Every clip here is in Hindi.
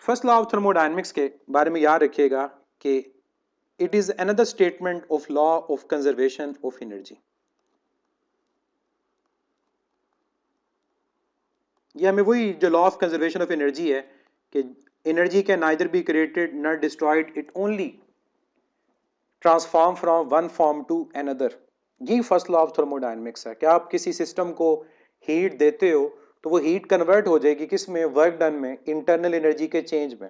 फर्स्ट लॉ ऑफ थर्मोडायनेमिक्स के बारे में याद रखिएगा कि it is another statement of law of conservation of energy. ये हमें वही जो law of conservation of energy है कि energy can neither be created not destroyed, it only transform from one form to another. यही फर्स्ट लॉ ऑफ थर्मोडायनेमिक्स है कि आप किसी सिस्टम को हीट देते हो तो वो हीट कन्वर्ट हो जाएगी किस में, वर्क डन में, इंटरनल एनर्जी के चेंज में।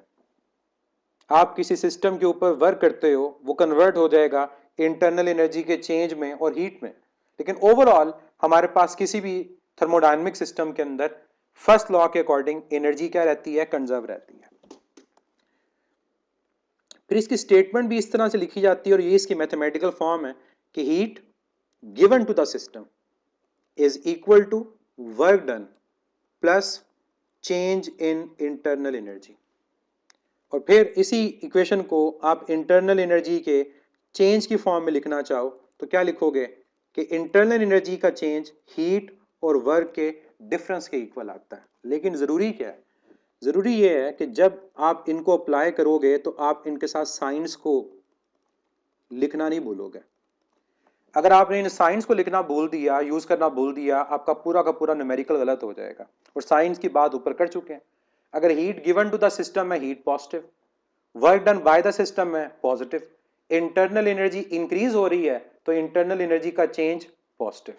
आप किसी सिस्टम के ऊपर वर्क करते हो वो कन्वर्ट हो जाएगा इंटरनल एनर्जी के चेंज में और हीट में। लेकिन ओवरऑल हमारे पास किसी भी थर्मोडायनेमिक सिस्टम के अंदर फर्स्ट लॉ के अकॉर्डिंग एनर्जी क्या रहती है, कंजर्व रहती है। फिर इसकी स्टेटमेंट भी इस तरह से लिखी जाती है और ये इसकी मैथमेटिकल फॉर्म है कि heat given to the system is equal to work done plus change in internal energy. और फिर इसी इक्वेशन को आप इंटरनल एनर्जी के चेंज की फॉर्म में लिखना चाहो तो क्या लिखोगे कि इंटरनल एनर्जी का चेंज हीट और वर्क के डिफरेंस के इक्वल आता है। लेकिन ज़रूरी क्या है, ज़रूरी ये है कि जब आप इनको अप्लाई करोगे तो आप इनके साथ साइंस को लिखना नहीं भूलोगे। अगर आपने इन साइंस को लिखना भूल दिया, यूज़ करना भूल दिया, आपका पूरा का पूरा न्यूमेरिकल गलत हो जाएगा। और साइंस की बात ऊपर कर चुके हैं। अगर heat given to the system है heat positive, work done by the system है पॉजिटिव, इंटरनल एनर्जी इंक्रीज हो रही है तो इंटरनल एनर्जी का चेंज पॉजिटिव।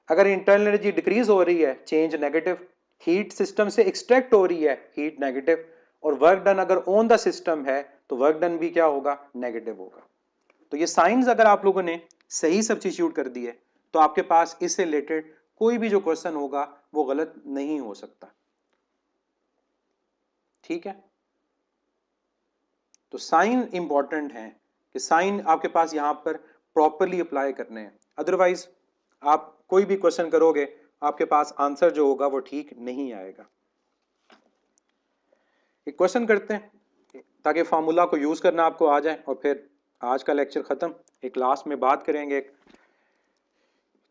अगर इंटरनल एनर्जी डिक्रीज हो रही है चेंज नेगेटिव, हीट सिस्टम से एक्सट्रैक्ट हो रही है हीट नेगेटिव, और वर्क डन अगर ऑन द सिस्टम है तो वर्क डन भी क्या होगा, नेगेटिव होगा। तो ये साइंस अगर आप लोगों ने सही सब्स्टिट्यूट कर दिए तो आपके पास इससे रिलेटेड कोई भी जो क्वेश्चन होगा वो गलत नहीं हो सकता। ठीक है, तो साइन इंपॉर्टेंट है कि साइन आपके पास यहां पर प्रॉपरली अप्लाई करने हैं। अदरवाइज आप कोई भी क्वेश्चन करोगे आपके पास आंसर जो होगा वो ठीक नहीं आएगा। एक क्वेश्चन करते हैं ताकि फार्मूला को यूज करना आपको आ जाए और फिर आज का लेक्चर खत्म। एक लास्ट में बात करेंगे एक,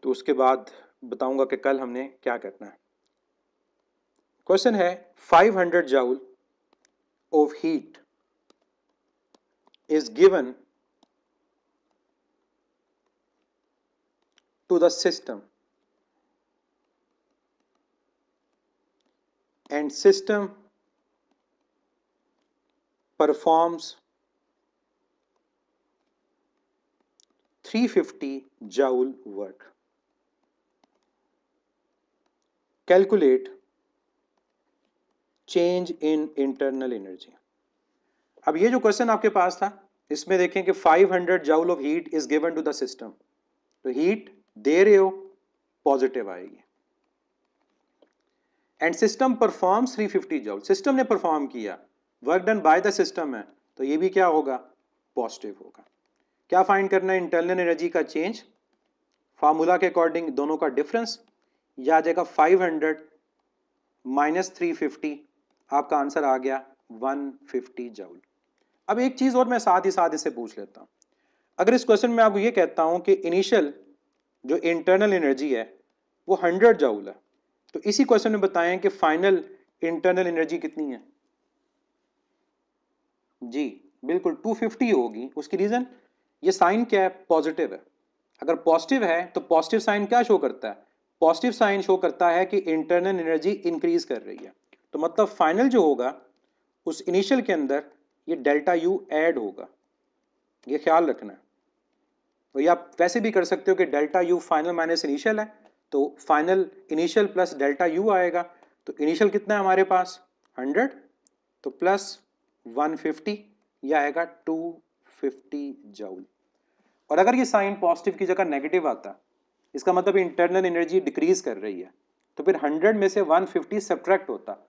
तो उसके बाद बताऊंगा कि कल हमने क्या करना है। क्वेश्चन है 500 joule of heat is given to the system and system performs 350 joule work. Calculate change in internal energy. अब ये जो क्वेश्चन आपके पास था इसमें देखें कि 500 joule of heat is given to the system, तो हीट दे रहे हो पॉजिटिव आएगी, and system performs 350 joule, system ने परफॉर्म किया, work done by the system है तो ये भी क्या होगा, पॉजिटिव होगा। क्या फाइंड करना है, इंटरनल एनर्जी का चेंज, फार्मूला के अकॉर्डिंग दोनों का डिफरेंस, या आ जाएगा 500 माइनस 350, आपका आंसर आ गया 150 जूल। अब एक चीज और मैं साथ ही साथ इसे पूछ लेता हूं, अगर इस क्वेश्चन में आपको ये कहता हूं कि इनिशियल जो इंटरनल एनर्जी है वो 100 जूल है, तो इसी क्वेश्चन में बताएं कि फाइनल इंटरनल एनर्जी कितनी है। जी बिल्कुल 250 होगी। उसकी रीजन, ये साइन क्या है, पॉजिटिव है। अगर पॉजिटिव है तो पॉजिटिव साइन क्या शो करता है, पॉजिटिव साइन शो करता है कि इंटरनल एनर्जी इंक्रीज कर रही है। तो मतलब फाइनल जो होगा उस इनिशियल के अंदर ये डेल्टा यू ऐड होगा, ये ख्याल रखना है। तो ये आप वैसे भी कर सकते हो कि delta U final minus initial है तो final initial plus delta you आएगा। तो इनिशियल कितना है हमारे पास 100, तो प्लस 150, ये आएगा 250 जूल। और अगर ये साइन पॉजिटिव की जगह नेगेटिव आता, इसका मतलब इंटरनल एनर्जी डिक्रीज कर रही है, तो फिर 100 में से 150 सब्ट्रैक्ट होता,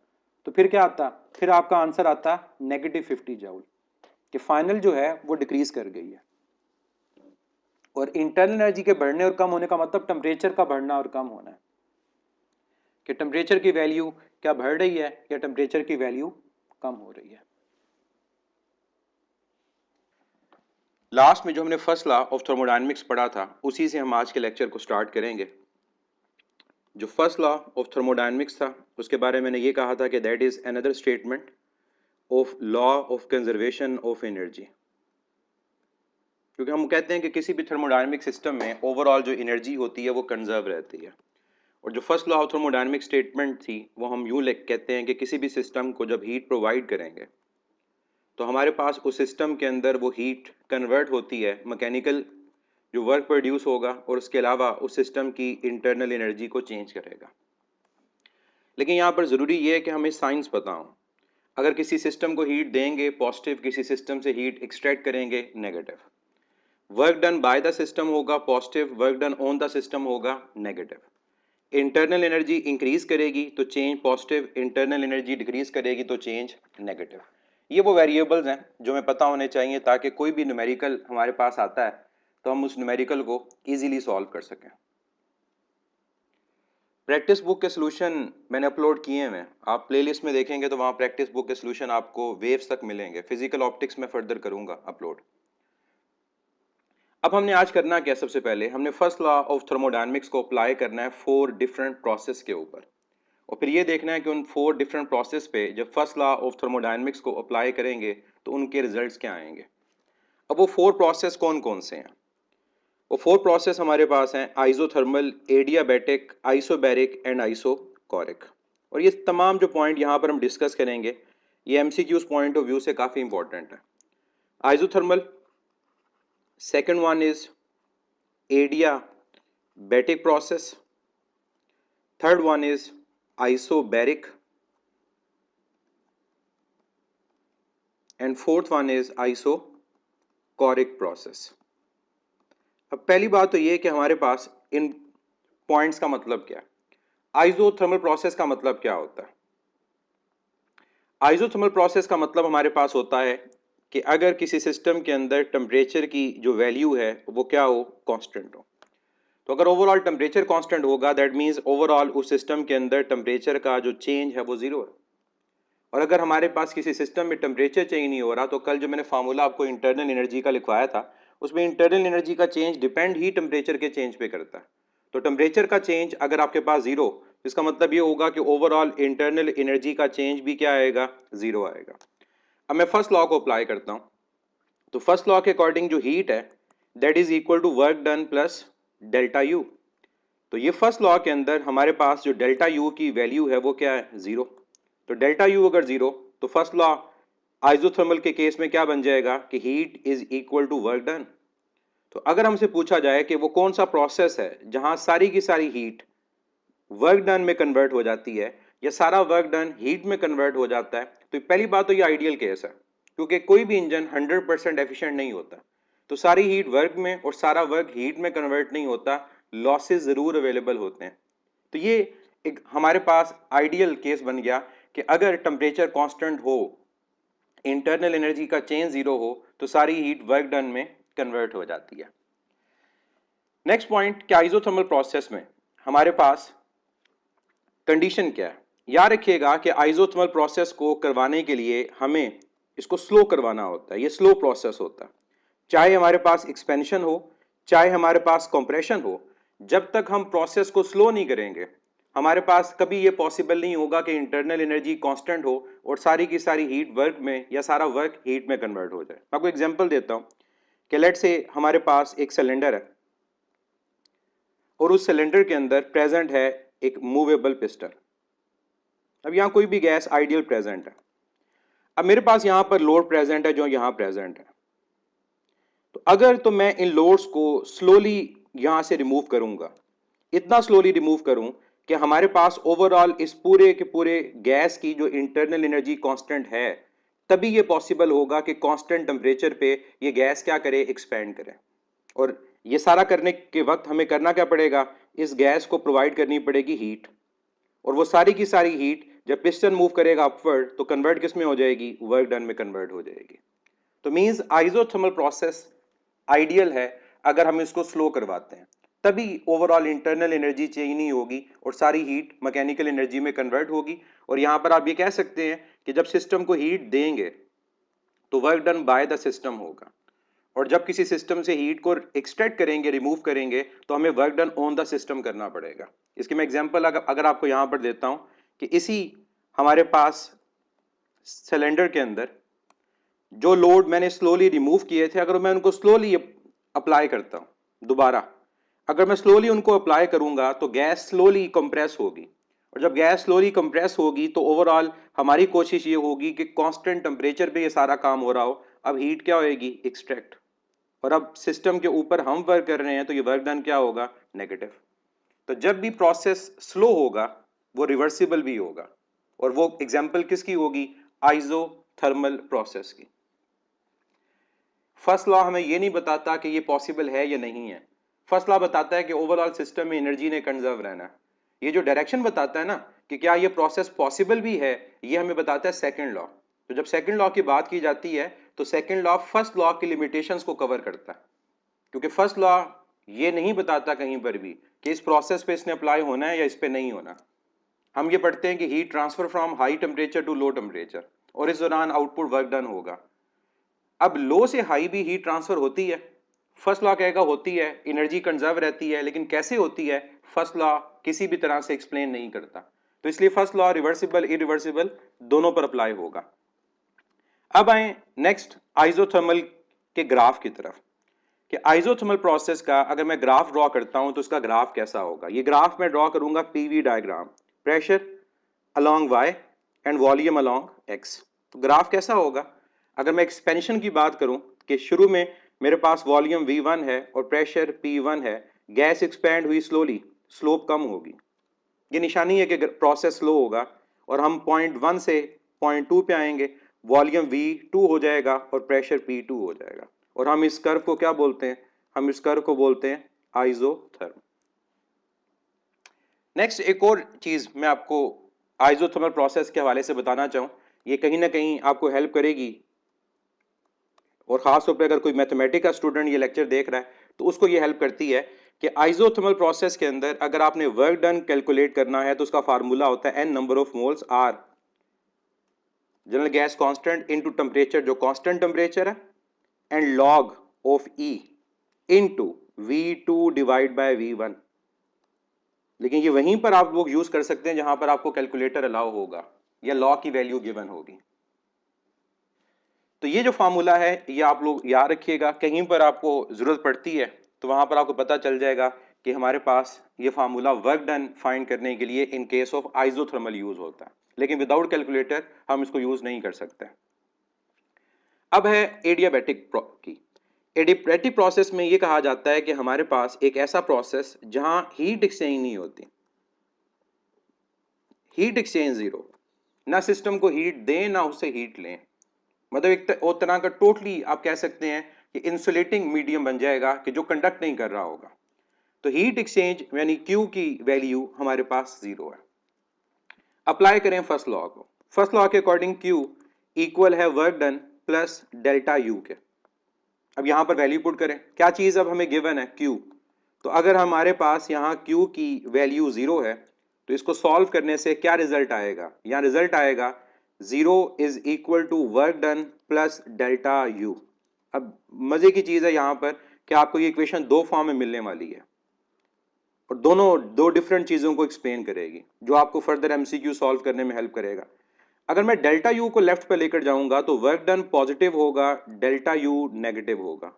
तो फिर क्या आता, फिर आपका आंसर आता नेगेटिव 50 जूल, कि फाइनल जो है वो डिक्रीज कर गई है। और इंटरनल एनर्जी के बढ़ने और कम होने का मतलब टेम्परेचर का बढ़ना और कम होना है, कि टेम्परेचर की वैल्यू क्या बढ़ रही है या टेम्परेचर की वैल्यू कम हो रही है। लास्ट में जो हमने फर्स्ट लॉ ऑफ थर्मोडायनेमिक्स पढ़ा था उसी से हम आज के लेक्चर को स्टार्ट करेंगे। जो फर्स्ट लॉ ऑफ थर्मोडायनेमिक्स था उसके बारे में मैंने ये कहा था कि that is another statement of law of conservation of energy, क्योंकि हम कहते हैं कि किसी भी थर्मोडायनेमिक सिस्टम में ओवरऑल जो एनर्जी होती है वो कंजर्व रहती है। और जो first law of thermodynamic statement थी वो हम यूँ कहते हैं कि किसी भी सिस्टम को जब हीट प्रोवाइड करेंगे तो हमारे पास उस सिस्टम के अंदर वो हीट कन्वर्ट होती है, मैकेनिकल जो वर्क प्रोड्यूस होगा और उसके अलावा उस सिस्टम की इंटरनल एनर्जी को चेंज करेगा। लेकिन यहाँ पर ज़रूरी ये है कि हमें साइंस पता हो। अगर किसी सिस्टम को हीट देंगे पॉजिटिव, किसी सिस्टम से हीट एक्सट्रैक्ट करेंगे negative, work done by the system होगा positive, work done on the system होगा नेगेटिव। इंटरनल एनर्जी इंक्रीज करेगी तो change positive, internal energy decrease करेगी तो चेंज नेगेटिव। ये वो वेरिएबल्स हैं जो हमें पता होने चाहिए ताकि कोई भी न्यूमेरिकल हमारे पास आता है तो हम उस न्यूमेरिकल को इजीली सॉल्व कर सकें। प्रैक्टिस बुक के सॉल्यूशन मैंने अपलोड किए हैं, आप प्लेलिस्ट में देखेंगे तो वहाँ प्रैक्टिस बुक के सॉल्यूशन आपको वेव्स तक मिलेंगे। फिजिकल ऑप्टिक्स में फर्दर करूँगा अपलोड। अब हमने आज करना क्या, सबसे पहले हमने फर्स्ट लॉ ऑफ थर्मोडायनेमिक्स को अप्लाई करना है 4 डिफरेंट प्रोसेस के ऊपर, और फिर ये देखना है कि उन 4 डिफरेंट प्रोसेस पे जब फर्स्ट लॉ ऑफ थर्मोडायनेमिक्स को अप्लाई करेंगे तो उनके रिजल्ट्स क्या आएंगे। अब वो 4 प्रोसेस कौन कौन से हैं? वो 4 प्रोसेस हमारे पास हैं isothermal, adiabatic, isobaric and isochoric. और ये तमाम जो पॉइंट यहाँ पर हम डिस्कस करेंगे ये एमसीक्यूज पॉइंट ऑफ व्यू से काफ़ी इंपॉर्टेंट है। Isothermal, second one is adiabatic process, third one is isobaric and fourth one is isochoric process. अब पहली बात तो ये कि हमारे पास इन पॉइंट्स का मतलब क्या है। आइसोथर्मल प्रोसेस का मतलब क्या होता है? आइसोथर्मल प्रोसेस का मतलब हमारे पास होता है कि अगर किसी सिस्टम के अंदर टेम्परेचर की जो वैल्यू है वो क्या हो, कांस्टेंट हो। तो अगर ओवरऑल टेम्परेचर कांस्टेंट होगा दैट मींस ओवरऑल उस सिस्टम के अंदर टेम्परेचर का जो चेंज है वो जीरो है। और अगर हमारे पास किसी सिस्टम में टेम्परेचर चेंज नहीं हो रहा तो कल जो मैंने फार्मूला आपको इंटरनल एनर्जी का लिखवाया था उसमें इंटरनल एनर्जी का चेंज डिपेंड ही टेम्परेचर के चेंज पे करता है। तो टेम्परेचर का चेंज अगर आपके पास जीरो, इसका मतलब ये होगा कि ओवरऑल इंटरनल एनर्जी का चेंज भी क्या आएगा, जीरो आएगा। अब मैं फर्स्ट लॉ को अप्लाई करता हूँ। तो फर्स्ट लॉ के अकॉर्डिंग जो हीट है that is equal to work done plus delta U. तो ये फर्स्ट लॉ के अंदर हमारे पास जो डेल्टा यू की वैल्यू है वो क्या है, जीरो। तो डेल्टा यू अगर जीरो तो फर्स्ट लॉ आइसोथर्मल के केस में क्या बन जाएगा कि heat is equal to work done. तो अगर हमसे पूछा जाए कि वो कौन सा प्रोसेस है जहां सारी की सारी हीट वर्क डन में कन्वर्ट हो जाती है या सारा वर्क डन हीट में कन्वर्ट हो जाता है, तो पहली बात तो ये आइडियल केस है क्योंकि कोई भी इंजन 100% एफिशिएंट नहीं होता। तो सारी हीट वर्क में और सारा वर्क हीट में कन्वर्ट नहीं होता, लॉसेस ज़रूर अवेलेबल होते हैं। तो ये एक हमारे पास आइडियल केस बन गया कि अगर टेम्परेचर कांस्टेंट हो, इंटरनल एनर्जी का चेंज जीरो हो तो सारी हीट वर्क डन में कन्वर्ट हो जाती है। नेक्स्ट पॉइंट कि आइसोथर्मल प्रोसेस में हमारे पास कंडीशन क्या है। याद रखिएगा कि आइसोथर्मल प्रोसेस को करवाने के लिए हमें इसको स्लो करवाना होता है, ये स्लो प्रोसेस होता है। चाहे हमारे पास एक्सपेंशन हो चाहे हमारे पास कंप्रेशन हो, जब तक हम प्रोसेस को स्लो नहीं करेंगे हमारे पास कभी ये पॉसिबल नहीं होगा कि इंटरनल एनर्जी कांस्टेंट हो और सारी की सारी हीट वर्क में या सारा वर्क हीट में कन्वर्ट हो जाए। मैं आपको एग्जांपल देता हूं कि लेट से हमारे पास एक सिलेंडर है और उस सिलेंडर के अंदर प्रेजेंट है एक मूवेबल पिस्टन। अब यहाँ कोई भी गैस आइडियल प्रेजेंट है। अब मेरे पास यहाँ पर लोड प्रेजेंट है जो यहाँ प्रेजेंट है। तो अगर तो मैं इन लोड्स को स्लोली यहाँ से रिमूव करूँगा, इतना स्लोली रिमूव करूँ कि हमारे पास ओवरऑल इस पूरे के पूरे गैस की जो इंटरनल एनर्जी कांस्टेंट है, तभी ये पॉसिबल होगा कि कांस्टेंट टेम्परेचर पे ये गैस क्या करे, एक्सपैंड करे। और ये सारा करने के वक्त हमें करना क्या पड़ेगा, इस गैस को प्रोवाइड करनी पड़ेगी हीट। और वो सारी की सारी हीट जब पिस्टन मूव करेगा अपवर्ड तो कन्वर्ट किस में हो जाएगी, वर्क डन में कन्वर्ट हो जाएगी। तो मींस आइसोथर्मल प्रोसेस आइडियल है अगर हम इसको स्लो करवाते हैं, तभी ओवरऑल इंटरनल एनर्जी चेंज नहीं होगी और सारी हीट मैकेनिकल एनर्जी में कन्वर्ट होगी। और यहां पर आप ये कह सकते हैं कि जब सिस्टम को हीट देंगे तो work done by the system होगा, और जब किसी सिस्टम से हीट को एक्सट्रैक्ट करेंगे, रिमूव करेंगे, तो हमें work done on the system करना पड़ेगा। इसकी मैं एग्जांपल अगर आपको यहां पर देता हूं कि इसी हमारे पास सिलेंडर के अंदर जो लोड मैंने स्लोली रिमूव किए थे, अगर मैं उनको स्लोली अप्लाई करता हूं दोबारा, अगर मैं स्लोली उनको अप्लाई करूंगा तो गैस स्लोली कंप्रेस होगी, और जब गैस स्लोली कंप्रेस होगी तो ओवरऑल हमारी कोशिश ये होगी कि कांस्टेंट टेम्परेचर पे ये सारा काम हो रहा हो। अब हीट क्या होएगी? एक्सट्रैक्ट। और अब सिस्टम के ऊपर हम वर्क कर रहे हैं तो ये वर्क डन क्या होगा? नेगेटिव। तो जब भी प्रोसेस स्लो होगा वो रिवर्सिबल भी होगा, और वो एग्जांपल किसकी होगी? आइसोथर्मल प्रोसेस की। फर्स्ट लॉ हमें ये नहीं बताता कि ये पॉसिबल है या नहीं है। फर्स्ट लॉ बताता है कि ओवरऑल सिस्टम में एनर्जी ने कंजर्व रहना है। ये जो डायरेक्शन बताता है ना कि क्या ये प्रोसेस पॉसिबल भी है, ये हमें बताता है सेकंड लॉ। तो जब सेकंड लॉ की बात की जाती है तो सेकंड लॉ फर्स्ट लॉ की लिमिटेशंस को कवर करता है, क्योंकि फर्स्ट लॉ ये नहीं बताता कहीं पर भी कि इस प्रोसेस पे इसने अप्लाई होना है या इस पे नहीं होना। हम ये पढ़ते हैं कि heat transfer from high temperature to low temperature, और इस दौरान आउटपुट वर्क डन होगा। अब लो से हाई भी हीट ट्रांसफर होती है, फर्स्ट लॉ कहेगा होती है, एनर्जी कंजर्व रहती है, लेकिन कैसे होती है फर्स्ट लॉ किसी भी तरह से एक्सप्लेन नहीं करता। तो इसलिए फर्स्ट लॉ रिवर्सिबल इरिवर्सिबल दोनों पर अप्लाई होगा। अब आए नेक्स्ट आइसोथर्मल के ग्राफ की तरफ, कि आइसोथर्मल प्रोसेस का अगर मैं ग्राफ ड्रॉ करता हूं तो उसका ग्राफ कैसा होगा। ये ग्राफ मैं ड्रॉ करूंगा PV diagram, pressure along Y and volume along X. तो ग्राफ कैसा होगा? अगर मैं एक्सपेंशन की बात करूं कि शुरू में मेरे पास वॉल्यूम V1 है और प्रेशर P1 है, गैस एक्सपैंड हुई स्लोली, स्लोप कम होगी। ये निशानी है कि प्रोसेस स्लो होगा, और हम पॉइंट 1 से पॉइंट 2 पे आएंगे, वॉल्यूम V2 हो जाएगा और प्रेशर P2 हो जाएगा, और हम इस कर्व को क्या बोलते हैं? हम इस कर्व को बोलते हैं आइसोथर्म। नेक्स्ट एक और चीज मैं आपको आइसोथर्मल प्रोसेस के हवाले से बताना चाहूँ, ये कहीं ना कहीं आपको हेल्प करेगी, और खास तौर पर अगर कोई मैथमेटिक्स का स्टूडेंट ये लेक्चर देख रहा है तो उसको ये हेल्प करती है कि आइसोथर्मल प्रोसेस के अंदर अगर आपने वर्क डन कैलकुलेट करना है तो उसका फार्मूला होता है n number of moles R general gas constant into temperature, जो कांस्टेंट टेम्परेचर है, and log of E into V2 divide by V1। लेकिन ये वहीं पर आप लोग यूज कर सकते हैं जहां पर आपको कैलकुलेटर अलाउ होगा या लॉ की वैल्यू गिवन होगी। तो ये जो फार्मूला है ये आप लोग याद रखिएगा, कहीं पर आपको जरूरत पड़ती है तो वहां पर आपको पता चल जाएगा कि हमारे पास ये फार्मूला वर्क डन फाइंड करने के लिए इन केस ऑफ आइसोथर्मल यूज होता है, लेकिन विदाउट कैलकुलेटर हम इसको यूज नहीं कर सकते। अब है एडियाबैटिक की। एडियाबैटिक प्रोसेस में ये कहा जाता है कि हमारे पास एक ऐसा प्रोसेस जहां हीट एक्सचेंज नहीं होती, हीट एक्सचेंज जीरो, ना सिस्टम को हीट दें ना उससे हीट लें, मतलब एक तरह का टोटली आप कह सकते हैं कि इंसुलेटिंग मीडियम बन जाएगा कि जो कंडक्ट नहीं कर रहा होगा। तो हीट एक्सचेंज यानी Q की वैल्यू हमारे पास जीरो है। अप्लाई करें फर्स्ट लॉ को। फर्स्ट लॉ के अकॉर्डिंग Q इक्वल है work done plus delta U के। अब यहां पर वैल्यू पुट करें, क्या चीज अब हमें गिवन है? Q। तो अगर हमारे पास यहाँ Q की वैल्यू जीरो है तो इसको सॉल्व करने से क्या रिजल्ट आएगा? यहाँ रिजल्ट आएगा 0 is equal to work done plus delta U। अब मजे की चीज है यहाँ पर कि आपको ये इक्वेशन दो फॉर्म में मिलने वाली है, और दोनों दो डिफरेंट चीजों को एक्सप्लेन करेगी, जो आपको फर्दर MCQ सॉल्व करने में हेल्प करेगा। अगर मैं डेल्टा U को लेफ्ट पे लेकर जाऊंगा तो वर्क डन पॉजिटिव होगा, डेल्टा U नेगेटिव होगा,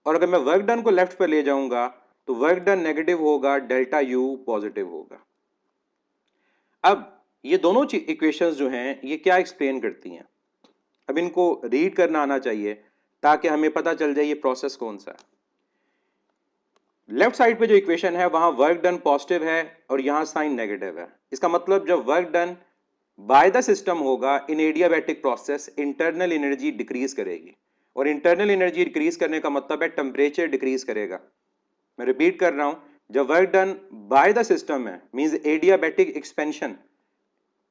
और अगर मैं वर्क डन को लेफ्ट पे ले जाऊंगा तो वर्क डन नेगेटिव होगा, डेल्टा U पॉजिटिव होगा। अब ये दोनों इक्वेशंस जो हैं ये क्या एक्सप्लेन करती हैं? अब इनको रीड करना आना चाहिए ताकि हमें पता चल जाए ये प्रोसेस कौन सा है। लेफ्ट साइड पे जो इक्वेशन है वहां वर्क डन पॉजिटिव है और यहां साइन नेगेटिव है। इसका मतलब जब work done by the system होगा in adiabatic process, internal energy decrease करेगी, और इंटरनल एनर्जी डिक्रीज करने का मतलब है टेम्परेचर डिक्रीज करेगा। मैं रिपीट कर रहा हूं, जब work done by the system है means adiabatic expansion,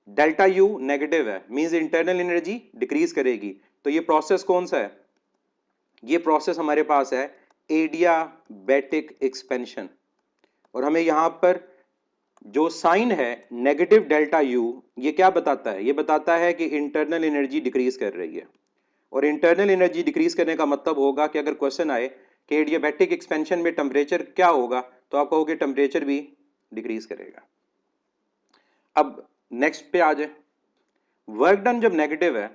delta U negative है मींस इंटरनल एनर्जी डिक्रीज करेगी। तो ये प्रोसेस कौन सा है? ये प्रोसेस हमारे पास है एडियाबैटिक एक्सपेंशन, और हमें यहां पर जो साइन है नेगेटिव डेल्टा U, ये क्या बताता है? ये बताता है कि इंटरनल एनर्जी डिक्रीज कर रही है, और इंटरनल एनर्जी डिक्रीज करने का मतलब होगा कि अगर क्वेश्चन आए कि एडियाबैटिक एक्सपेंशन में टेम्परेचर क्या होगा, तो आप कहोगे टेम्परेचर भी डिक्रीज करेगा। अब नेक्स्ट पे आ जाए, वर्क डन जब नेगेटिव है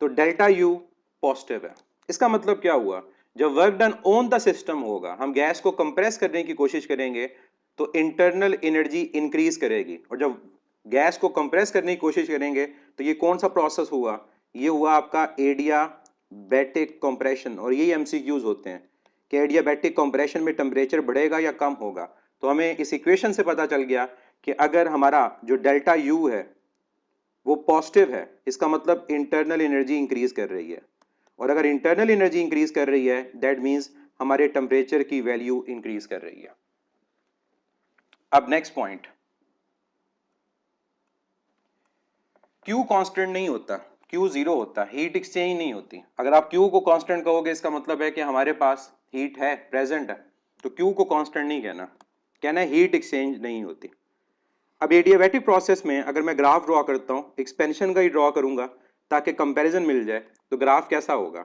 तो डेल्टा यू पॉजिटिव है। इसका मतलब क्या हुआ, जब work done on the system होगा, हम गैस को कंप्रेस करने की कोशिश करेंगे तो इंटरनल एनर्जी इंक्रीज करेगी, और जब गैस को कंप्रेस करने की कोशिश करेंगे तो ये कौन सा प्रोसेस हुआ, ये हुआ आपका एडियाबैटिक कंप्रेशन। और यही एमसीक्यूज होते हैं कि एडियाबैटिक कंप्रेशन में टेम्परेचर बढ़ेगा या कम होगा। तो हमें इस इक्वेशन से पता चल गया कि अगर हमारा जो डेल्टा यू है वो पॉजिटिव है, इसका मतलब इंटरनल एनर्जी इंक्रीज कर रही है, और अगर इंटरनल एनर्जी इंक्रीज कर रही है दैट मींस हमारे टेम्परेचर की वैल्यू इंक्रीज कर रही है। अब नेक्स्ट पॉइंट, Q कांस्टेंट नहीं होता, Q जीरो होता, हीट एक्सचेंज नहीं होती। अगर आप Q को कांस्टेंट कहोगे इसका मतलब है कि हमारे पास हीट है, प्रेजेंट है, तो Q को कांस्टेंट नहीं कहना, कहना है हीट एक्सचेंज नहीं होती। अब एडियाबैटिक प्रोसेस में अगर मैं ग्राफ ड्रॉ करता हूं, एक्सपेंशन का ही ड्रॉ करूंगा ताकि कंपैरिजन मिल जाए, तो ग्राफ कैसा होगा।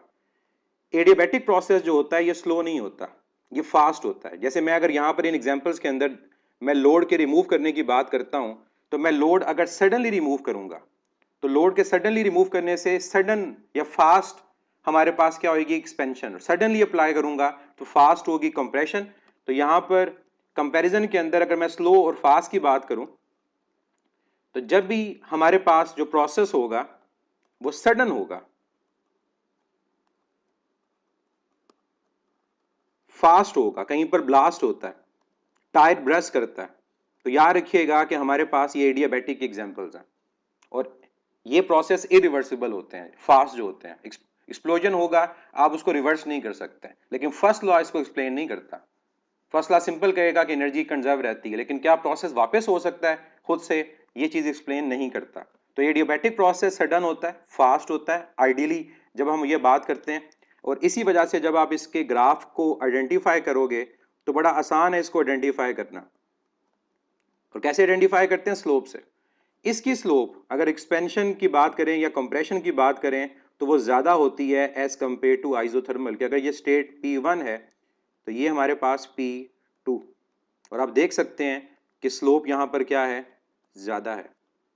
एडियाबैटिक प्रोसेस जो होता है ये स्लो नहीं होता, ये फास्ट होता है। जैसे मैं अगर यहां पर इन एग्जांपल्स के अंदर मैं लोड के रिमूव करने की बात करता हूं, तो मैं लोड अगर सडनली रिमूव करूंगा तो लोड के सडनली रिमूव करने से सडन या फास्ट हमारे पास क्या होगी, एक्सपेंशन। सडनली अप्लाई करूंगा तो फास्ट होगी कंप्रेशन। तो यहां पर कंपैरिजन के अंदर अगर मैं स्लो और फास्ट की बात करूं, तो जब भी हमारे पास जो प्रोसेस होगा वो सडन होगा, फास्ट होगा, कहीं पर ब्लास्ट होता है, टायर ब्रश करता है, तो याद रखिएगा कि हमारे पास ये एडियाबैटिक एग्जांपल्स हैं। और ये प्रोसेस इरिवर्सिबल होते हैं, फास्ट जो होते हैं। एक्सप्लोजन होगा, आप उसको रिवर्स नहीं कर सकते, लेकिन फर्स्ट लॉ इसको एक्सप्लेन नहीं करता। फर्स्ट लॉ सिंपल कहेगा कि एनर्जी कंजर्व रहती है, लेकिन क्या प्रोसेस वापस हो सकता है खुद से, ये चीज एक्सप्लेन नहीं करता। तो एडियाबैटिक प्रोसेस सडन होता है, फास्ट होता है आइडियली जब हम ये बात करते हैं। और इसी वजह से जब आप इसके ग्राफ को आइडेंटिफाई करोगे तो बड़ा आसान है इसको आइडेंटिफाई करना। और कैसे आइडेंटिफाई करते हैं, स्लोप से। इसकी स्लोप अगर एक्सपेंशन की बात करें या कंप्रेशन की बात करें तो वो ज्यादा होती है एज कंपेयर टू आइसोथर्मल के। अगर ये स्टेट P1 है तो ये हमारे पास P2, और आप देख सकते हैं कि स्लोप यहां पर क्या है, ज्यादा है,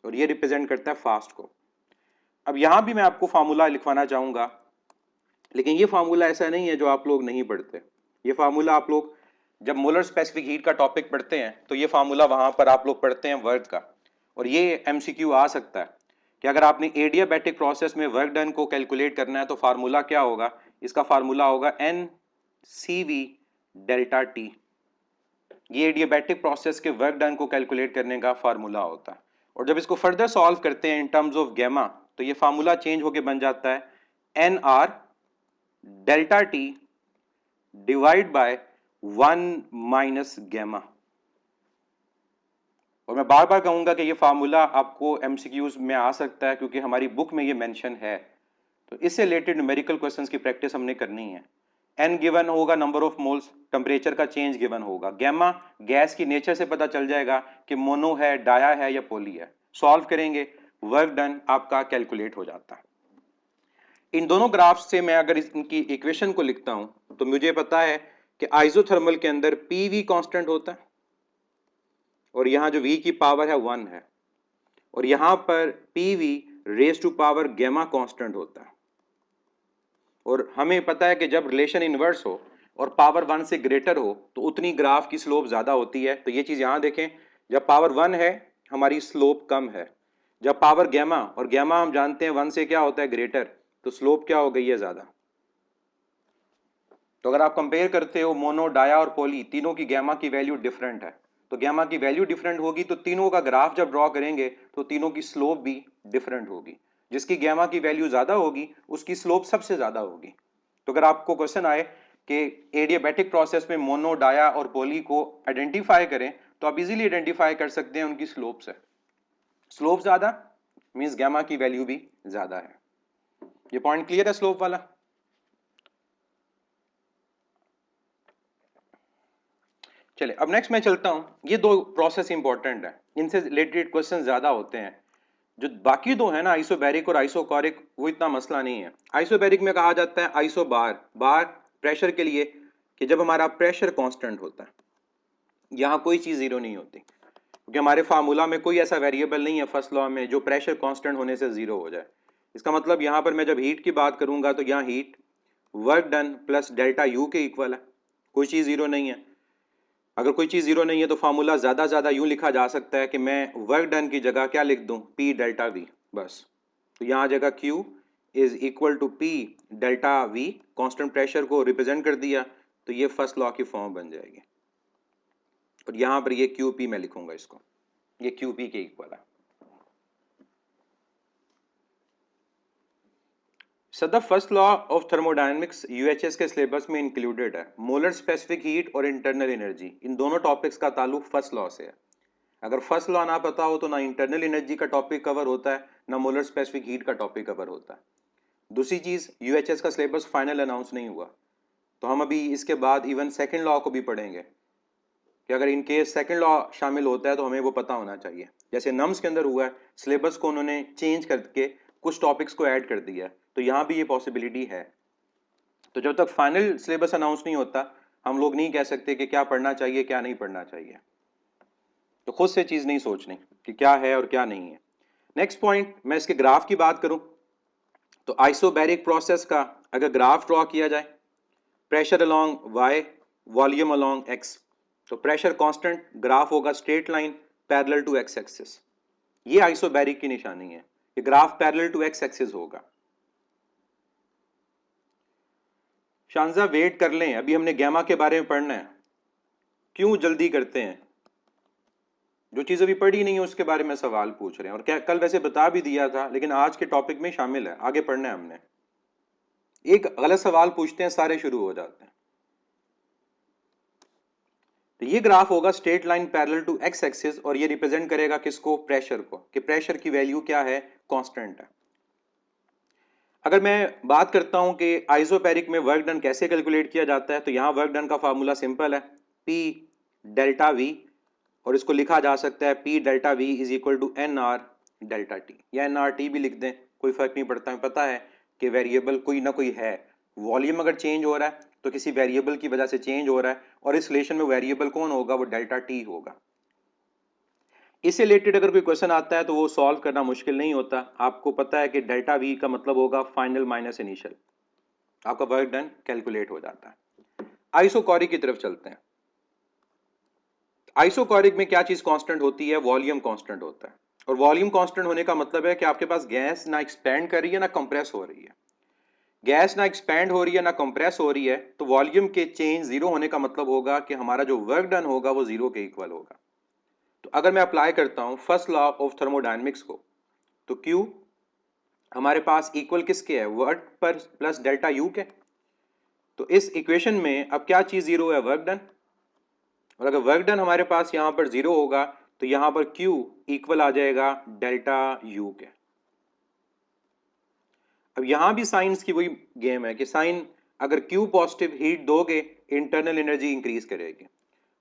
और ये रिप्रेजेंट करता है फास्ट को। अब यहां भी मैं आपको फार्मूला लिखवाना चाहूंगा, लेकिन ये फार्मूला ऐसा नहीं है जो आप लोग नहीं पढ़ते। ये फार्मूला आप लोग जब मोलर स्पेसिफिक हीट का टॉपिक पढ़ते हैं तो ये फार्मूला वहां पर आप लोग पढ़ते हैं वर्क का। और ये एमसीक्यू आ सकता है कि अगर आपने एडियाबैटिक प्रोसेस में वर्क डन को कैलकुलेट करना है तो फार्मूला क्या होगा, इसका फार्मूला होगा N C V delta T. ये एडियाबैटिक प्रोसेस के वर्क डन को कैलकुलेट करने का फार्मूला होता है। और जब इसको फर्दर सॉल्व करते हैं इन टर्म्स ऑफ गैमा, तो ये फार्मूला चेंज होके बन जाता है N R delta T divide by 1 minus gamma. और मैं बार बार कहूंगा कि ये फार्मूला आपको एमसीक्यूज में आ सकता है क्योंकि हमारी बुक में ये मेंशन है। तो इससे रिलेटेड न्यूमेरिकल क्वेश्चंस की प्रैक्टिस हमने करनी है। एन गिवन होगा नंबर ऑफ मोल्स, टेम्परेचर का चेंज गिवन होगा, गैमा गैस की नेचर से पता चल जाएगा कि मोनो है, डाया है या पोली है। सॉल्व करेंगे, वर्क डन आपका कैलकुलेट हो जाता है। इन दोनों ग्राफ से मैं अगर इनकी इक्वेशन को लिखता हूं तो मुझे पता है कि आइसोथर्मल के अंदर पीवी कांस्टेंट होता है, और यहां जो v की पावर है 1 है, और यहां पर PV raise to power gamma constant होता है। और हमें पता है कि जब रिलेशन इनवर्स हो और पावर 1 से ग्रेटर हो तो उतनी ग्राफ की स्लोप ज्यादा होती है। तो ये चीज यहां देखें, जब पावर 1 है हमारी स्लोप कम है, जब पावर गैमा, और गैमा हम जानते हैं 1 से क्या होता है, ग्रेटर, तो स्लोप क्या हो गई है, ज्यादा। तो अगर आप कंपेयर करते हो मोनो, डाया और पॉली, तीनों की गैमा की वैल्यू डिफरेंट है, तो गैमा की वैल्यू डिफरेंट होगी तो तीनों का ग्राफ जब ड्रॉ करेंगे तो तीनों की स्लोप भी डिफरेंट होगी। जिसकी गैमा की वैल्यू ज्यादा होगी उसकी स्लोप सबसे ज्यादा होगी। तो अगर आपको क्वेश्चन आए कि एडियाबैटिक प्रोसेस में मोनो, डाया और पॉली को आइडेंटिफाई करें, तो आप इजीली आइडेंटिफाई कर सकते हैं उनकी स्लोप से। स्लोप ज्यादा मींस गैमा की वैल्यू भी ज्यादा है। ये पॉइंट क्लियर है स्लोप वाला। चलिए अब नेक्स्ट मैं चलता हूं। ये दो प्रोसेस इंपॉर्टेंट है, इनसे रिलेटेड क्वेश्चन ज्यादा होते हैं। जो बाकी दो है ना, आइसोबैरिक और आइसोकोरिक, वो इतना मसला नहीं है। आइसोबैरिक में कहा जाता है आइसो बार, बार प्रेशर के लिए, कि जब हमारा प्रेशर कांस्टेंट होता है, यहां कोई चीज जीरो नहीं होती। क्योंकि हमारे फार्मूला में कोई ऐसा वेरिएबल नहीं है फर्स्ट लॉ में जो प्रेशर कांस्टेंट होने से जीरो हो जाए। इसका मतलब यहाँ पर मैं जब हीट की बात करूंगा तो यहाँ heat work done plus delta you के इक्वल है, कोई चीज़ जीरो नहीं है। अगर कोई चीज़ जीरो नहीं है तो फार्मूला ज़्यादा यूँ लिखा जा सकता है कि मैं वर्क डन की जगह क्या लिख दूँ, पी डेल्टा वी बस। तो यहाँ जगह Q is equal to P delta V, constant pressure को रिप्रेजेंट कर दिया, तो ये फर्स्ट लॉ की फॉर्म बन जाएगी। और यहाँ पर ये क्यू पी मैं लिखूंगा इसको, ये क्यू पी के इक्वल है। Sir the first law of thermodynamics UHS के सिलेबस में इंक्लूडेड है। मोलर स्पेसिफिक हीट और इंटरनल एनर्जी, इन दोनों टॉपिक्स का ताल्लुक फर्स्ट लॉ से है। अगर फर्स्ट लॉ ना पता हो तो ना इंटरनल एनर्जी का टॉपिक कवर होता है, ना मोलर स्पेसिफिक हीट का टॉपिक कवर होता है। दूसरी चीज़, यूएचएस का सिलेबस फाइनल अनाउंस नहीं हुआ, तो हम अभी इसके बाद इवन सेकेंड लॉ को भी पढ़ेंगे कि अगर इन केस सेकेंड लॉ शामिल होता है तो हमें वो पता होना चाहिए। जैसे नम्स के अंदर हुआ है, सिलेबस को उन्होंने चेंज करके कुछ टॉपिक्स को ऐड कर दिया है, तो यहाँ भी ये पॉसिबिलिटी है। तो जब तक फाइनल सिलेबस अनाउंस नहीं होता हम लोग नहीं कह सकते कि क्या पढ़ना चाहिए क्या नहीं पढ़ना चाहिए। तो खुद से चीज़ नहीं सोचनी कि क्या है और क्या नहीं है। नेक्स्ट पॉइंट, मैं इसके ग्राफ की बात करूं तो आइसोबैरिक प्रोसेस का अगर ग्राफ ड्रॉ किया जाए, pressure along y, volume along x, तो प्रेशर कांस्टेंट, ग्राफ होगा straight line parallel to x axis. ये आइसोबैरिक की निशानी है, ये graph parallel to x axis होगा। शानजा वेट कर लें, अभी हमने गैमा के बारे में पढ़ना है। क्यों जल्दी करते हैं, जो चीज़ अभी पढ़ी नहीं है उसके बारे में सवाल पूछ रहे हैं। और क्या कल वैसे बता भी दिया था लेकिन आज के टॉपिक में शामिल है, आगे पढ़ना है हमने। एक गलत सवाल पूछते हैं सारे शुरू हो जाते हैं। तो ये ग्राफ होगा straight line parallel to X axis और ये रिप्रेजेंट करेगा किसको, प्रेशर को, कि प्रेशर की वैल्यू क्या है, कांस्टेंट है। अगर मैं बात करता हूं कि आइसोबैरिक में वर्क डन कैसे कैलकुलेट किया जाता है, तो यहां वर्क डन का फार्मूला सिंपल है, P डेल्टा V, और इसको लिखा जा सकता है P delta V is equal to N R delta T, या एन आर टी भी लिख दें, कोई फर्क नहीं पड़ता। हमें पता है कि वेरिएबल कोई ना कोई है, वॉल्यूम अगर चेंज हो रहा है तो किसी वेरिएबल की वजह से चेंज हो रहा है, और इस रिलेशन में वेरिएबल कौन होगा, वो डेल्टा टी होगा। इससे रिलेटेड अगर कोई क्वेश्चन आता है तो वो सॉल्व करना मुश्किल नहीं होता। आपको पता है कि डेल्टा वी का मतलब होगा फाइनल माइनस इनिशियल, आपका वर्क डन कैलकुलेट हो जाता है। आइसोकोरिक की तरफ चलते हैं। आइसोकोरिक में क्या चीज कांस्टेंट होती है, वॉल्यूम कांस्टेंट होता है। और वॉल्यूम कांस्टेंट होने का मतलब है कि आपके पास गैस ना एक्सपैंड कर रही है ना कंप्रेस हो रही है। गैस ना एक्सपैंड हो रही है ना कंप्रेस हो रही है, तो वॉल्यूम के चेंज जीरो होने का मतलब होगा कि हमारा जो वर्क डन होगा वो जीरो के इक्वल होगा। तो अगर मैं अप्लाई करता हूं फर्स्ट लॉ ऑफ थर्मोडायनेमिक्स को, तो Q हमारे पास इक्वल किसके है, वर्क पर प्लस डेल्टा यू के। तो इस इक्वेशन में अब क्या चीज जीरो है, वर्क डन। और अगर वर्क डन हमारे पास यहां पर जीरो होगा तो यहां पर Q इक्वल आ जाएगा डेल्टा यू के। अब यहां भी साइंस की वही गेम है कि साइन अगर Q पॉजिटिव हीट दोगे इंटरनल एनर्जी इंक्रीज करेगी,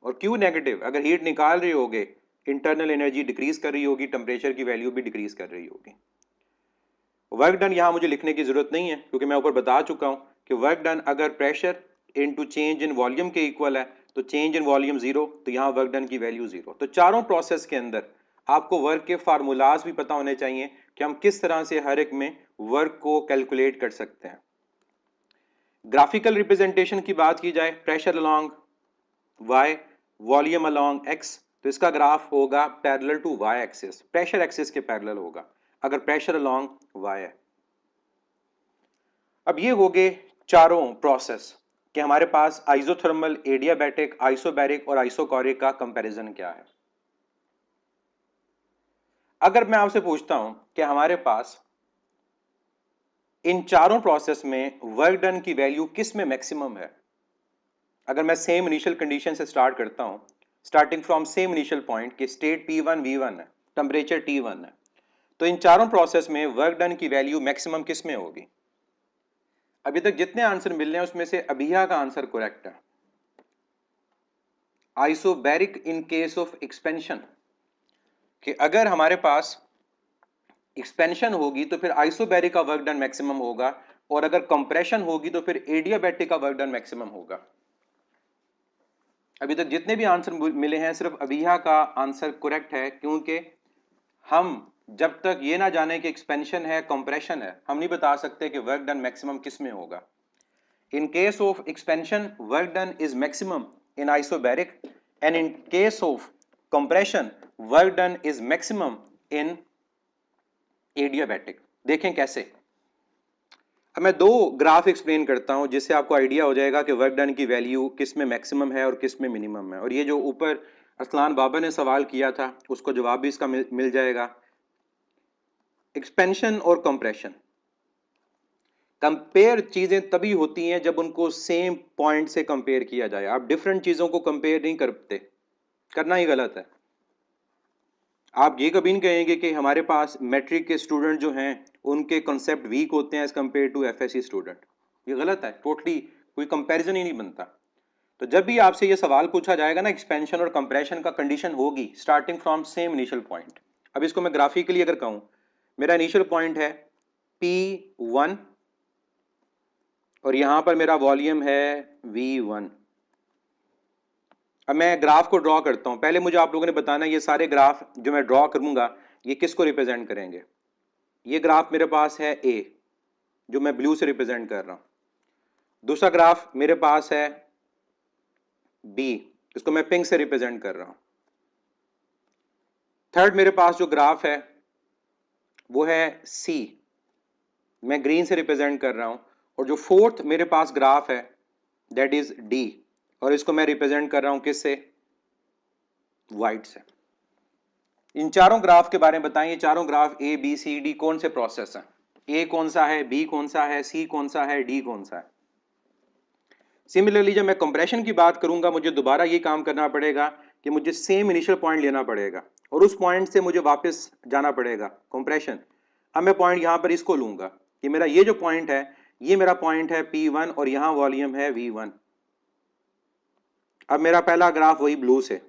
और Q नेगेटिव अगर हीट निकाल रही होगे इंटरनल एनर्जी डिक्रीज कर रही होगी, टेम्परेचर की वैल्यू भी डिक्रीज कर रही होगी। वर्क डन यहां मुझे लिखने की जरूरत नहीं है क्योंकि मैं ऊपर बता चुका हूं कि वर्क डन अगर pressure into change in volume के इक्वल है तो चेंज इन वॉल्यूम जीरो, तो यहां वर्क डन की वैल्यू जीरो। तो चारों प्रोसेस के अंदर आपको वर्क के फार्मूलाज भी पता होने चाहिए कि हम किस तरह से हर एक में वर्क को कैलकुलेट कर सकते हैं। ग्राफिकल रिप्रेजेंटेशन की बात की जाए, pressure along y, volume along x, तो इसका ग्राफ होगा parallel to y axis, pressure axis के पैरेलल होगा अगर प्रेशर अलोंग y है। अब ये हो गए चारों प्रोसेस कि हमारे पास आइसोथर्मल, एडियाबैटिक, आइसोबैरिक और आइसोकोरिक का कंपैरिजन क्या है। अगर मैं आपसे पूछता हूं कि हमारे पास इन चारों प्रोसेस में वर्क डन की वैल्यू किस में मैक्सिमम है, अगर मैं सेम इनिशियल कंडीशन से स्टार्ट करता हूं, starting from same initial point कि स्टेट P1 V1 है, टेम्परेचर T1 है, तो इन चारों प्रोसेस में वर्क डन की वैल्यू मैक्सिमम किस में होगी। अभी तक जितने आंसर मिल रहे हैं उसमें से अभिया का आंसर करेक्ट है, isobaric in case of expansion, कि अगर हमारे पास एक्सपेंशन होगी तो फिर आइसोबैरिक का वर्क डन मैक्सिमम होगा, और अगर कंप्रेशन होगी तो फिर एडियाबैटिक का वर्क डन मैक्सिमम होगा। अभी तक जितने भी आंसर मिले हैं सिर्फ अबिहा का आंसर करेक्ट है, क्योंकि हम जब तक ये ना जाने कि एक्सपेंशन है कंप्रेशन है, हम नहीं बता सकते कि वर्क डन मैक्सिमम किस में होगा। In case of expansion, work done is maximum in isobaric, and in case of compression, work done is maximum in adiabatic. देखें कैसे। अब मैं दो ग्राफ एक्सप्लेन करता हूं जिससे आपको आइडिया हो जाएगा कि वर्क डन की वैल्यू किस में मैक्सिमम है और किस में मिनिमम है। और ये जो ऊपर अरसलान बाबा ने सवाल किया था उसको जवाब भी इसका मिल जाएगा। एक्सपेंशन और कंप्रेशन, कंपेयर चीजें तभी होती हैं जब उनको सेम पॉइंट से कंपेयर किया जाए। आप डिफरेंट चीजों को कंपेयर नहीं करते, करना ही गलत है। आप ये कभी नहीं कहेंगे कि हमारे पास मैट्रिक के स्टूडेंट जो हैं उनके कॉन्सेप्ट वीक होते हैं as compare to FSC student. ये गलत है, टोटली कोई कंपैरिजन ही नहीं बनता। तो जब भी आपसे ये सवाल पूछा जाएगा ना एक्सपेंशन और कंप्रेशन का, कंडीशन होगी starting from same initial point. अब इसको मैं ग्राफिकली अगर कहूं, मेरा इनिशियल पॉइंट है P1 और यहां पर मेरा वॉल्यूम है V1। अब मैं ग्राफ को ड्रॉ करता हूं। पहले मुझे आप लोगों ने बताना ये सारे ग्राफ जो मैं ड्रॉ करूंगा ये किसको रिप्रेजेंट करेंगे। ये ग्राफ मेरे पास है A, जो मैं ब्लू से रिप्रेजेंट कर रहा हूं। दूसरा ग्राफ मेरे पास है B, इसको मैं पिंक से रिप्रेजेंट कर रहा हूं। थर्ड मेरे पास जो ग्राफ है वो है C, मैं ग्रीन से रिप्रेजेंट कर रहा हूं। और जो फोर्थ मेरे पास ग्राफ है दैट इज D, और इसको मैं रिप्रेजेंट कर रहा हूं किससे, वाइट से। इन चारों ग्राफ के बारे में बताएं, ये चारों graph A B C D कौन से प्रोसेस हैं, ए कौन सा है, बी कौन सा है, सी कौन सा है, डी कौन सा है। सिमिलरली जब मैं कंप्रेशन की बात करूंगा मुझे दोबारा ये काम करना पड़ेगा कि मुझे सेम इनिशियल पॉइंट लेना पड़ेगा और उस पॉइंट से मुझे वापस जाना पड़ेगा कंप्रेशन। अब मैं पॉइंट यहां पर इसको लूंगा कि मेरा ये जो पॉइंट है ये मेरा पॉइंट है P1 और यहां वॉल्यूम है V1। अब मेरा पहला ग्राफ वही ब्लू से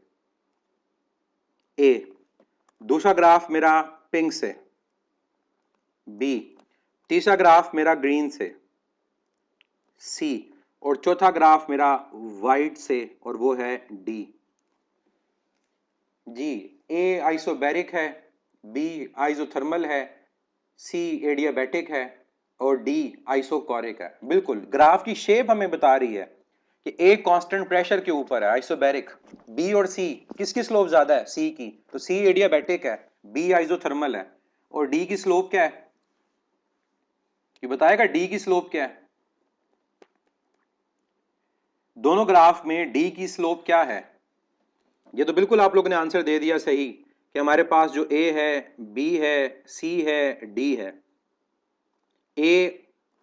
A, दूसरा ग्राफ मेरा पिंक से B, तीसरा ग्राफ मेरा ग्रीन से C, और चौथा ग्राफ मेरा वाइट से और वो है D। जी, A आइसोबैरिक है, B आइसोथर्मल है, C एडियाबैटिक है और D आइसोकोरिक है। बिल्कुल ग्राफ की शेप हमें बता रही है कि A कांस्टेंट प्रेशर के ऊपर है आइसोबैरिक, B और C किसकी स्लोप ज्यादा है, C की, तो C एडियाबैटिक है, B आइसोथर्मल है और D की स्लोप क्या है, ये बताएगा D की स्लोप क्या है। दोनों ग्राफ में D की स्लोप क्या है, ये तो बिल्कुल आप लोगों ने आंसर दे दिया सही कि हमारे पास जो A है, B है, C है, D है। A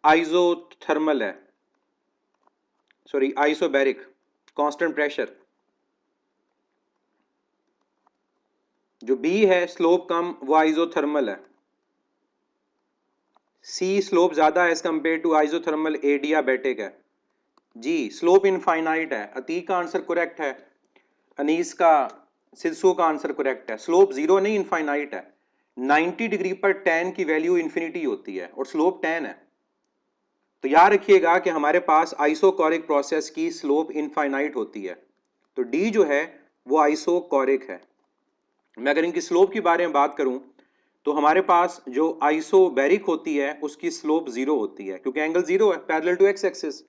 आइसोथर्मल है, सॉरी आइसोबैरिक, कांस्टेंट प्रेशर। जो B है स्लोप कम, वो आइसोथर्मल है। C स्लोप ज्यादा है as compare to isothermal, adiabatic है। जी स्लोप इनफाइनाइट है। अतीक का आंसर करेक्ट है, अनीस का, सिद्धू का आंसर करेक्ट है। स्लोप जीरो नहीं इनफाइनाइट है। 90 डिग्री पर tan की वैल्यू इन्फिनिटी होती है और स्लोप 10 है। तो याद रखिएगा कि हमारे पास आइसोकोरिक प्रोसेस की स्लोप इनफाइनाइट होती है, तो D जो है वो आइसोकोरिक है। मैं अगर इनकी स्लोप के बारे में बात करूं तो हमारे पास जो आइसोबैरिक होती है उसकी स्लोप जीरो होती है क्योंकि एंगल जीरो है parallel to X axis.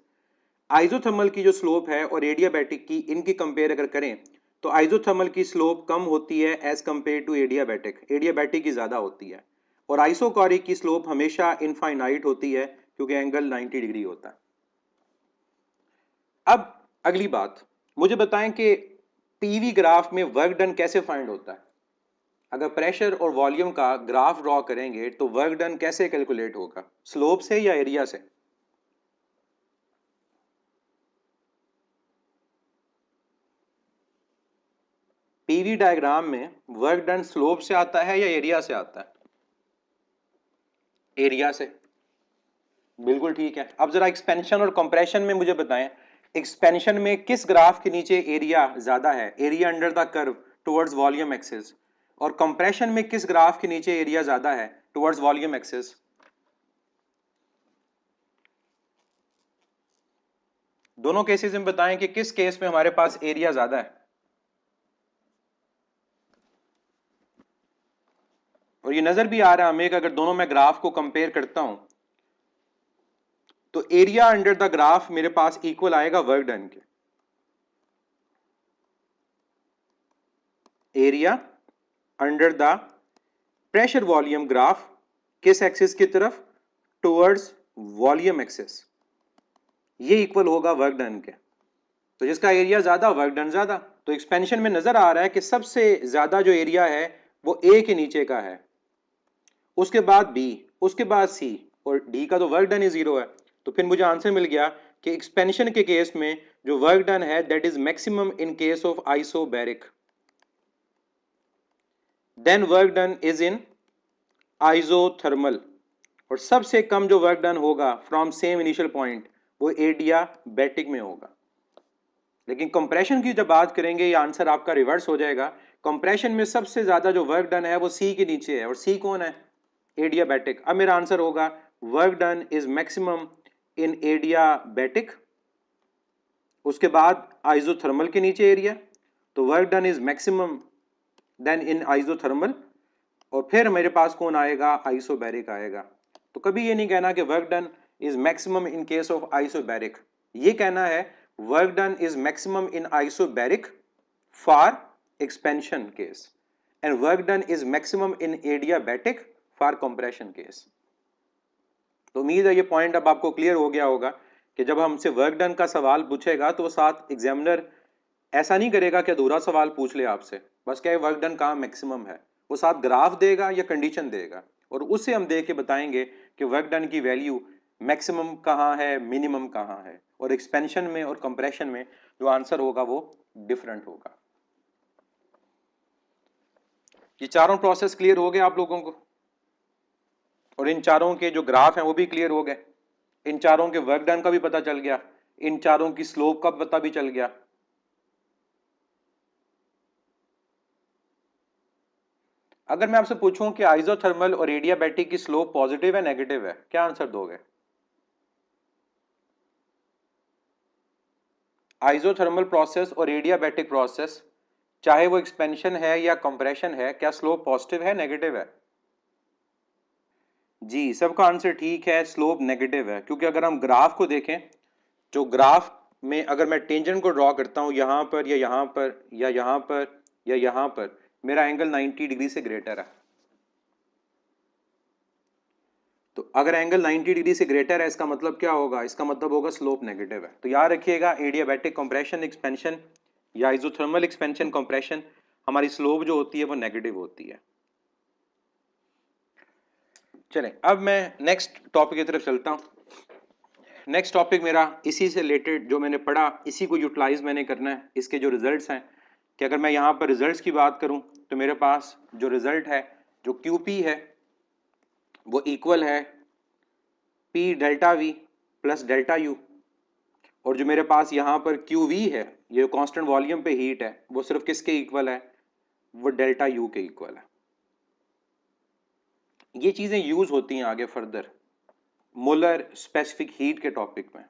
Isothermal की जो स्लोप है और एडियाबैटिक की, इनकी कंपेयर अगर करें तो आइसोथर्मल की स्लोप कम होती है as compare to adiabatic, adiabatic की ज्यादा होती है। और आइसोकोरिक की स्लोप हमेशा इनफाइनाइट होती है क्योंकि एंगल 90 डिग्री होता है। अब अगली बात मुझे बताएं कि पीवी ग्राफ में वर्क डन कैसे फाइंड होता है। अगर प्रेशर और वॉल्यूम का ग्राफ ड्रॉ करेंगे तो वर्क डन कैसे कैलकुलेट होगा, स्लोप से या एरिया से। पीवी डायग्राम में वर्क डन स्लोप से आता है या एरिया से आता है, एरिया से। बिल्कुल ठीक है। अब जरा एक्सपेंशन और कंप्रेशन में मुझे बताएं, एक्सपेंशन में किस ग्राफ के नीचे एरिया ज्यादा है, area under the curve towards volume axis, और कंप्रेशन में किस ग्राफ के नीचे एरिया ज्यादा है टुवर्ड्स वॉल्यूम एक्सिस। दोनों केसेस में बताएं कि किस केस में हमारे पास एरिया ज्यादा है। और ये नजर भी आ रहा है हमें कि अगर दोनों में ग्राफ को कंपेयर करता हूं तो एरिया अंडर द ग्राफ मेरे पास इक्वल आएगा वर्क डन के। Area under the pressure volume graph किस एक्सिस की तरफ, टुवर्ड्स वॉल्यूम एक्सिस, ये इक्वल होगा वर्क डन के। तो जिसका एरिया ज्यादा वर्क डन ज्यादा। तो एक्सपेंशन में नजर आ रहा है कि सबसे ज्यादा जो एरिया है वो ए के नीचे का है, उसके बाद बी, उसके बाद सी, और डी का तो वर्क डन ही जीरो है। तो फिर मुझे आंसर मिल गया कि एक्सपेंशन के केस में जो वर्क डन है that is maximum in case of isobaric, then work done is in isothermal, और सबसे कम जो वर्क डन होगा फ्रॉम सेम इनिशियल पॉइंट वो एडियाबैटिक में होगा। लेकिन कंप्रेशन की जब बात करेंगे ये आंसर आपका रिवर्स हो जाएगा। कंप्रेशन में सबसे ज्यादा जो वर्क डन है वो सी के नीचे है, और सी कौन है, एडियाबैटिक। अब मेरा आंसर होगा work done is maximum in adiabatic, उसके बाद आइसोथर्मल के नीचे एरिया, तो work done is maximum then in isothermal, और फिर मेरे पास कौन आएगा, आइसोबैरिक आएगा। तो कभी ये नहीं कहना कि work done is maximum in case of isobaric, ये कहना है work done is maximum in isobaric for expansion case and work done is maximum in adiabatic for compression case. तो उम्मीद है ये पॉइंट अब आपको क्लियर हो गया होगा कि जब हमसे वर्क डन का सवाल पूछेगा तो वो साथ एग्जामिनर ऐसा नहीं करेगा कि अधूरा सवाल पूछ ले आपसे, बस क्या वर्क डन कहाँ मैक्सिमम है, वो साथ ग्राफ देगा या कंडीशन देगा, और उससे हम देख के बताएंगे कि वर्क डन की वैल्यू मैक्सिमम कहाँ है, मिनिमम कहाँ है, और एक्सपेंशन में और कंप्रेशन में जो आंसर होगा वो डिफरेंट होगा। ये चारों प्रोसेस क्लियर हो गए आप लोगों को, और इन चारों के जो ग्राफ हैं वो भी क्लियर हो गए, इन चारों के वर्क डन का भी पता चल गया, इन चारों की स्लोप का पता भी चल गया। अगर मैं आपसे पूछूं कि आइसोथर्मल और एडियाबैटिक की स्लोप पॉजिटिव है नेगेटिव है, क्या आंसर दोगे? आइसोथर्मल प्रोसेस और एडियाबैटिक प्रोसेस, चाहे वो एक्सपेंशन है या कंप्रेशन है, क्या स्लोप पॉजिटिव है नेगेटिव है? जी, सबका आंसर ठीक है, स्लोप नेगेटिव है। क्योंकि अगर हम ग्राफ को देखें, जो ग्राफ में अगर मैं टेंजेंट को ड्रॉ करता हूं यहां पर या यहां पर या यहां पर या यहां पर, मेरा एंगल 90 डिग्री से ग्रेटर है। तो अगर एंगल 90 डिग्री से ग्रेटर है इसका मतलब क्या होगा, इसका मतलब होगा स्लोप नेगेटिव है। तो याद रखिएगा एडियाबैटिक कंप्रेशन एक्सपेंशन या आइसोथर्मल एक्सपेंशन कंप्रेशन, हमारी स्लोप जो होती है वो नेगेटिव होती है। चलें अब मैं नेक्स्ट टॉपिक की तरफ चलता हूं। नेक्स्ट टॉपिक मेरा इसी से रिलेटेड, जो मैंने पढ़ा इसी को यूटिलाइज मैंने करना है। इसके जो रिजल्ट्स हैं, कि अगर मैं यहाँ पर रिजल्ट्स की बात करूं तो मेरे पास जो रिजल्ट है, जो क्यूपी है वो इक्वल है P delta we plus delta you, और जो मेरे पास यहाँ पर क्यू वी है, ये कांस्टेंट वॉल्यूम पे हीट है, वो सिर्फ किसके इक्वल है, वो डेल्टा यू के इक्वल है। ये चीज़ें यूज होती हैं आगे फर्दर मोलर स्पेसिफिक हीट के टॉपिक में।